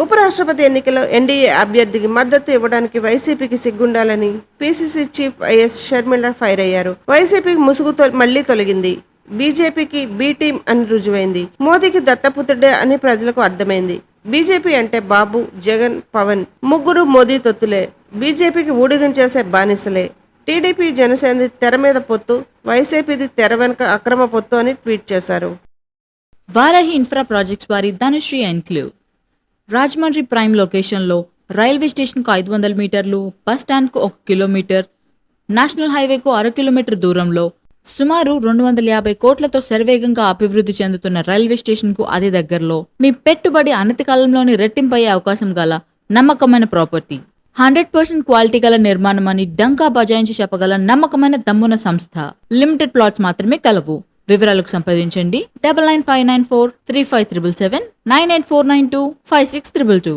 ఉపరాష్ట్రపతి ఎన్నికల్లో ఎన్డీఏ అభ్యర్థికి మద్దతు ఇవ్వడానికి వైసీపీకి సిగ్గుండాలని PCC chief YS Sharmila fire అయ్యారు. వైసీపీకి ముసుగు మళ్లీ తొలగింది. బీజేపీకి బి టీం అని రుజువైంది. మోదీకి దత్తపుత్రుడే అని ప్రజలకు అర్థమైంది. బీజేపీ అంటే బాబు, జగన్, పవన్ ముగ్గురు మోదీ తొత్తులే. బీజేపీకి ఊడిగం చేసే బానిసలే. టీడీపీ జనసేనది తెర మీద పొత్తు, వైసీపీది తెర వెనుక అక్రమ పొత్తు అని ట్వీట్ చేశారు. వారాహి ఇన్ఫ్రా ప్రాజెక్ట్స్ వారి ధనుశ్రీ ఎన్క్లేవ్ రాజమండ్రి ప్రైమ్ లొకేషన్లో రైల్వే స్టేషన్కు 500 మీటర్లు, బస్ స్టాండ్కు 1 కిలోమీటర్, నేషనల్ హైవేకు 1/2 కిలోమీటర్ దూరంలో సుమారు 250 కోట్లతో శరవేగంగా అభివృద్ధి చెందుతున్న రైల్వే స్టేషన్కు అతి దగ్గరలో మీ పెట్టుబడి అనతి కాలంలోని రెట్టింపయ్యే అవకాశం గల నమ్మకమైన ప్రాపర్టీ. 100% క్వాలిటీ గల నిర్మాణం అని డంకా బజాయించి చెప్పగల నమ్మకమైన దమ్మున సంస్థ. లిమిటెడ్ ప్లాట్స్ మాత్రమే కలవు. వివరాలకు సంప్రదించండి 9959435377 984925622.